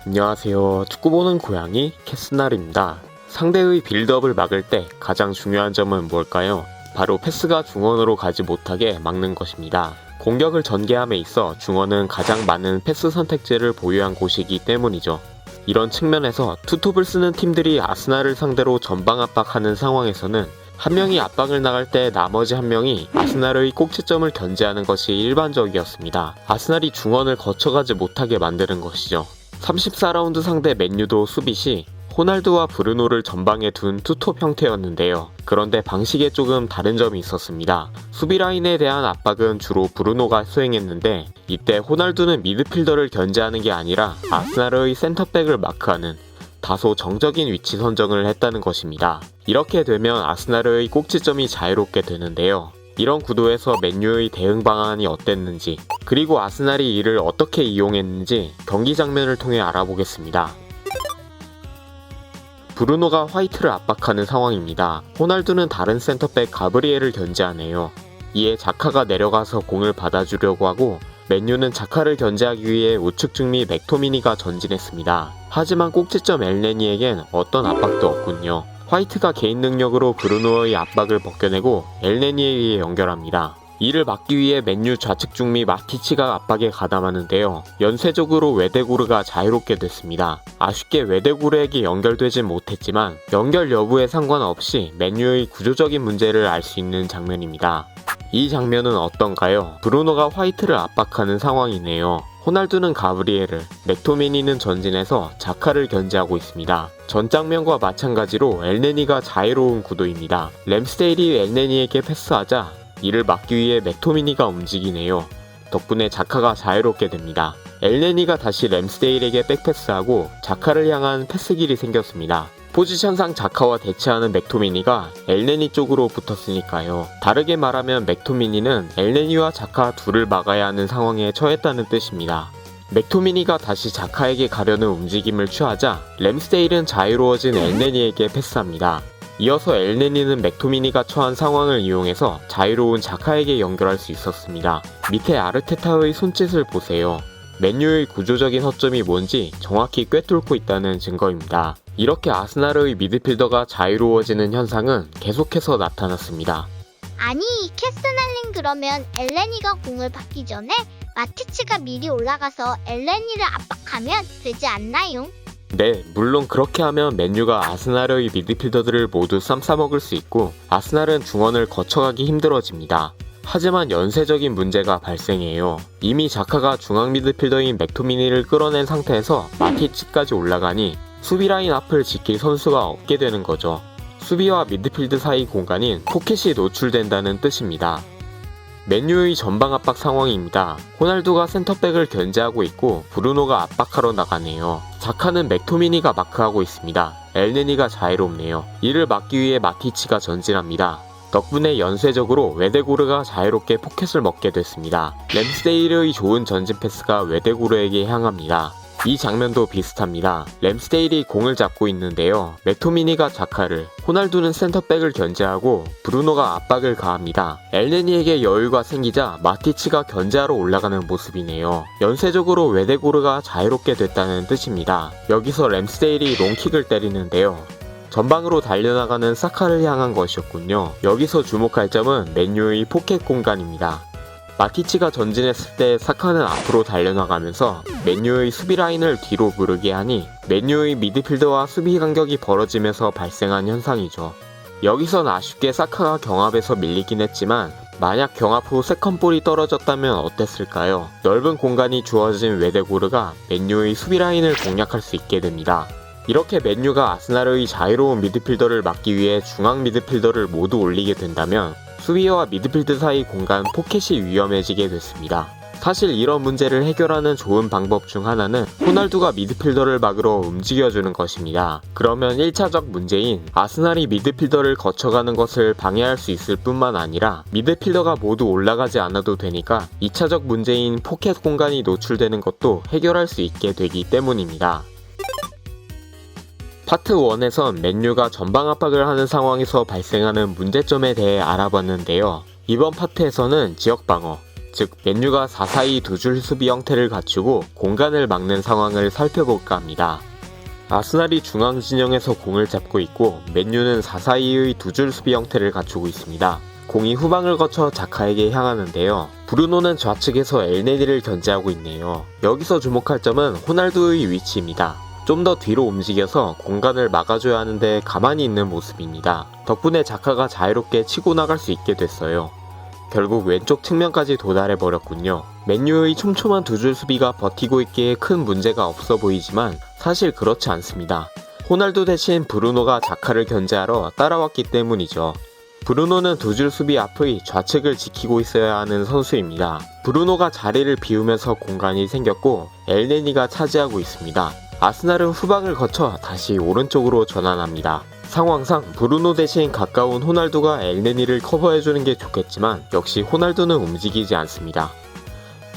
안녕하세요. 축구 보는 고양이 캐스날입니다. 상대의 빌드업을 막을 때 가장 중요한 점은 뭘까요? 바로 패스가 중원으로 가지 못하게 막는 것입니다. 공격을 전개함에 있어 중원은 가장 많은 패스 선택지를 보유한 곳이기 때문이죠. 이런 측면에서 투톱을 쓰는 팀들이 아스날을 상대로 전방 압박하는 상황에서는 한 명이 압박을 나갈 때 나머지 한 명이 아스날의 꼭지점을 견제하는 것이 일반적이었습니다. 아스날이 중원을 거쳐가지 못하게 만드는 것이죠. 34라운드 상대 맨유도 수비 시 호날두와 브루노를 전방에 둔 투톱 형태였는데요. 그런데 방식에 조금 다른 점이 있었습니다. 수비 라인에 대한 압박은 주로 브루노가 수행했는데 이때 호날두는 미드필더를 견제하는 게 아니라 아스날의 센터백을 마크하는 다소 정적인 위치 선정을 했다는 것입니다. 이렇게 되면 아스날의 꼭지점이 자유롭게 되는데요. 이런 구도에서 맨유의 대응 방안이 어땠는지, 그리고 아스날이 이를 어떻게 이용했는지 경기 장면을 통해 알아보겠습니다. 브루노가 화이트를 압박하는 상황입니다. 호날두는 다른 센터백 가브리엘을 견제하네요. 이에 자카가 내려가서 공을 받아주려고 하고 맨유는 자카를 견제하기 위해 우측 중미 맥토미니가 전진했습니다. 하지만 꼭지점 엘네니에겐 어떤 압박도 없군요. 화이트가 개인 능력으로 브루노의 압박을 벗겨내고 엘네니에게 연결합니다. 이를 막기 위해 맨유 좌측 중미 마티치가 압박에 가담하는데요. 연쇄적으로 웨데구르가 자유롭게 됐습니다. 아쉽게 웨데구르에게 연결되진 못했지만 연결 여부에 상관없이 맨유의 구조적인 문제를 알 수 있는 장면입니다. 이 장면은 어떤가요? 브루노가 화이트를 압박하는 상황이네요. 호날두는 가브리엘을, 맥토미니는 전진해서 자카를 견제하고 있습니다. 전 장면과 마찬가지로 엘네니가 자유로운 구도입니다. 램스데일이 엘네니에게 패스하자 이를 막기 위해 맥토미니가 움직이네요. 덕분에 자카가 자유롭게 됩니다. 엘네니가 다시 램스데일에게 백패스하고 자카를 향한 패스길이 생겼습니다. 포지션상 자카와 대치하는 맥토미니가 엘네니 쪽으로 붙었으니까요. 다르게 말하면 맥토미니는 엘네니와 자카 둘을 막아야 하는 상황에 처했다는 뜻입니다. 맥토미니가 다시 자카에게 가려는 움직임을 취하자 램스데일은 자유로워진 엘네니에게 패스합니다. 이어서 엘네니는 맥토미니가 처한 상황을 이용해서 자유로운 자카에게 연결할 수 있었습니다. 밑에 아르테타의 손짓을 보세요. 맨유의 구조적인 허점이 뭔지 정확히 꿰뚫고 있다는 증거입니다. 이렇게 아스날의 미드필더가 자유로워지는 현상은 계속해서 나타났습니다. 아니, 캐스날님 그러면 엘레니가 공을 받기 전에 마티치가 미리 올라가서 엘레니를 압박하면 되지 않나요? 네, 물론 그렇게 하면 맨유가 아스날의 미드필더들을 모두 쌈싸먹을 수 있고 아스날은 중원을 거쳐가기 힘들어집니다. 하지만 연쇄적인 문제가 발생해요. 이미 자카가 중앙 미드필더인 맥토미니를 끌어낸 상태에서 마티치까지 올라가니 수비 라인 앞을 지킬 선수가 없게 되는 거죠. 수비와 미드필드 사이 공간인 포켓이 노출된다는 뜻입니다. 맨유의 전방 압박 상황입니다. 호날두가 센터백을 견제하고 있고 브루노가 압박하러 나가네요. 자카는 맥토미니가 마크하고 있습니다. 엘네니가 자유롭네요. 이를 막기 위해 마티치가 전진합니다. 덕분에 연쇄적으로 웨데구르가 자유롭게 포켓을 먹게 됐습니다. 램스데일의 좋은 전진 패스가 웨데구르에게 향합니다. 이 장면도 비슷합니다. 램스데일이 공을 잡고 있는데요. 맥토미니가 자카를, 호날두는 센터백을 견제하고 브루노가 압박을 가합니다. 엘네니에게 여유가 생기자 마티치가 견제하러 올라가는 모습이네요. 연쇄적으로 웨데구르가 자유롭게 됐다는 뜻입니다. 여기서 램스데일이 롱킥을 때리는데요. 전방으로 달려나가는 사카를 향한 것이었군요. 여기서 주목할 점은 맨유의 포켓 공간입니다. 마티치가 전진했을 때 사카는 앞으로 달려나가면서 맨유의 수비 라인을 뒤로 무르게 하니 맨유의 미드필더와 수비 간격이 벌어지면서 발생한 현상이죠. 여기선 아쉽게 사카가 경합에서 밀리긴 했지만 만약 경합 후 세컨볼이 떨어졌다면 어땠을까요? 넓은 공간이 주어진 웨데구르가 맨유의 수비 라인을 공략할 수 있게 됩니다. 이렇게 맨유가 아스날의 자유로운 미드필더를 막기 위해 중앙 미드필더를 모두 올리게 된다면 수비와 미드필드 사이 공간 포켓이 위험해지게 됐습니다. 사실 이런 문제를 해결하는 좋은 방법 중 하나는 호날두가 미드필더를 막으러 움직여주는 것입니다. 그러면 1차적 문제인 아스날이 미드필더를 거쳐가는 것을 방해할 수 있을 뿐만 아니라 미드필더가 모두 올라가지 않아도 되니까 2차적 문제인 포켓 공간이 노출되는 것도 해결할 수 있게 되기 때문입니다. 파트 1에선 맨유가 전방 압박을 하는 상황에서 발생하는 문제점에 대해 알아봤는데요. 이번 파트에서는 지역방어, 즉 맨유가 4-4-2 두 줄 수비 형태를 갖추고 공간을 막는 상황을 살펴볼까 합니다. 아스날이 중앙 진영에서 공을 잡고 있고 맨유는 4-4-2의 두 줄 수비 형태를 갖추고 있습니다. 공이 후방을 거쳐 자카에게 향하는데요. 브루노는 좌측에서 엘네니를 견제하고 있네요. 여기서 주목할 점은 호날두의 위치입니다. 좀 더 뒤로 움직여서 공간을 막아줘야 하는데 가만히 있는 모습입니다. 덕분에 자카가 자유롭게 치고 나갈 수 있게 됐어요. 결국 왼쪽 측면까지 도달해버렸군요. 맨유의 촘촘한 두 줄 수비가 버티고 있기에 큰 문제가 없어 보이지만 사실 그렇지 않습니다. 호날두 대신 브루노가 자카를 견제하러 따라왔기 때문이죠. 브루노는 두 줄 수비 앞의 좌측을 지키고 있어야 하는 선수입니다. 브루노가 자리를 비우면서 공간이 생겼고 엘네니가 차지하고 있습니다. 아스날은 후방을 거쳐 다시 오른쪽으로 전환합니다. 상황상 브루노 대신 가까운 호날두가 엘네니를 커버해주는 게 좋겠지만 역시 호날두는 움직이지 않습니다.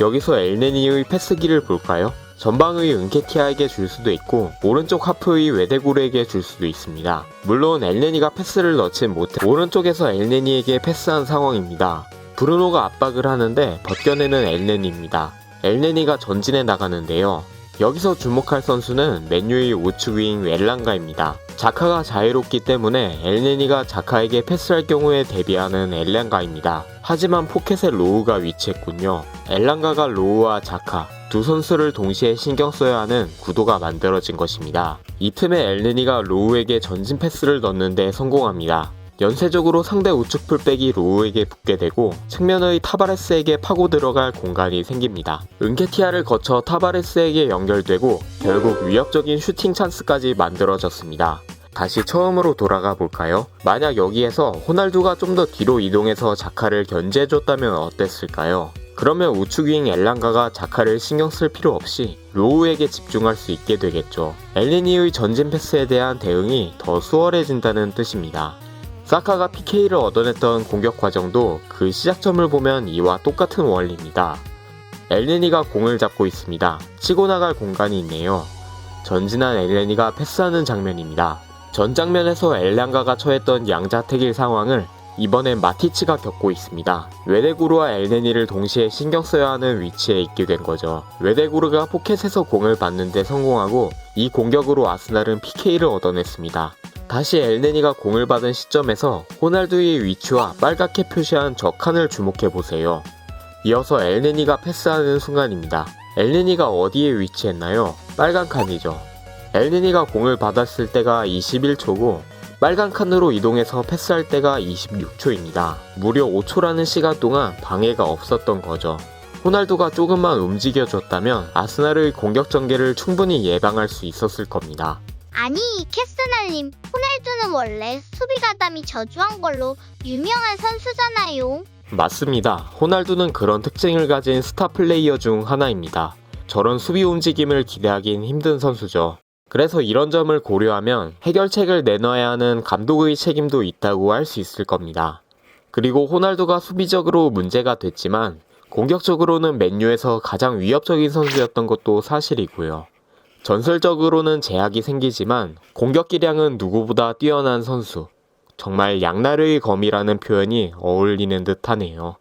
여기서 엘네니의 패스기를 볼까요? 전방의 은케티아에게 줄 수도 있고 오른쪽 하프의 웨데구르에게 줄 수도 있습니다. 물론 엘네니가 패스를 넣진 못해 오른쪽에서 엘네니에게 패스한 상황입니다. 브루노가 압박을 하는데 벗겨내는 엘네니입니다. 엘네니가 전진해 나가는데요. 여기서 주목할 선수는 맨유의 우측 윙 엘랑가입니다. 자카가 자유롭기 때문에 엘네니가 자카에게 패스할 경우에 대비하는 엘랑가입니다. 하지만 포켓에 로우가 위치했군요. 엘랑가가 로우와 자카 두 선수를 동시에 신경 써야 하는 구도가 만들어진 것입니다. 이 틈에 엘네니가 로우에게 전진 패스를 넣는데 성공합니다. 연쇄적으로 상대 우측 풀백이 로우에게 붙게 되고 측면의 타바레스에게 파고 들어갈 공간이 생깁니다. 은케티아를 거쳐 타바레스에게 연결되고 결국 위협적인 슈팅 찬스까지 만들어졌습니다. 다시 처음으로 돌아가 볼까요? 만약 여기에서 호날두가 좀 더 뒤로 이동해서 자카를 견제해줬다면 어땠을까요? 그러면 우측 윙 엘랑가가 자카를 신경 쓸 필요 없이 로우에게 집중할 수 있게 되겠죠. 엘네니의 전진 패스에 대한 대응이 더 수월해진다는 뜻입니다. 사카가 PK를 얻어냈던 공격 과정도 그 시작점을 보면 이와 똑같은 원리입니다. 엘네니가 공을 잡고 있습니다. 치고 나갈 공간이 있네요. 전진한 엘네니가 패스하는 장면입니다. 전 장면에서 엘랑가가 처했던 양자택일 상황을 이번엔 마티치가 겪고 있습니다. 웨데구르와 엘네니를 동시에 신경 써야 하는 위치에 있게 된 거죠. 웨데구르가 포켓에서 공을 받는데 성공하고 이 공격으로 아스날은 PK를 얻어냈습니다. 다시 엘네니가 공을 받은 시점에서 호날두의 위치와 빨갛게 표시한 저 칸을 주목해보세요. 이어서 엘네니가 패스하는 순간입니다. 엘네니가 어디에 위치했나요? 빨간 칸이죠. 엘네니가 공을 받았을 때가 21초고 빨간 칸으로 이동해서 패스할 때가 26초입니다. 무려 5초라는 시간 동안 방해가 없었던 거죠. 호날두가 조금만 움직여줬다면 아스날의 공격 전개를 충분히 예방할 수 있었을 겁니다. 아니, 캐스날님, 호날두는 원래 수비 가담이 저조한 걸로 유명한 선수잖아요. 맞습니다. 호날두는 그런 특징을 가진 스타 플레이어 중 하나입니다. 저런 수비 움직임을 기대하긴 힘든 선수죠. 그래서 이런 점을 고려하면 해결책을 내놔야 하는 감독의 책임도 있다고 할 수 있을 겁니다. 그리고 호날두가 수비적으로 문제가 됐지만 공격적으로는 맨유에서 가장 위협적인 선수였던 것도 사실이고요. 전설적으로는 제약이 생기지만 공격 기량은 누구보다 뛰어난 선수. 정말 양날의 검이라는 표현이 어울리는 듯 하네요.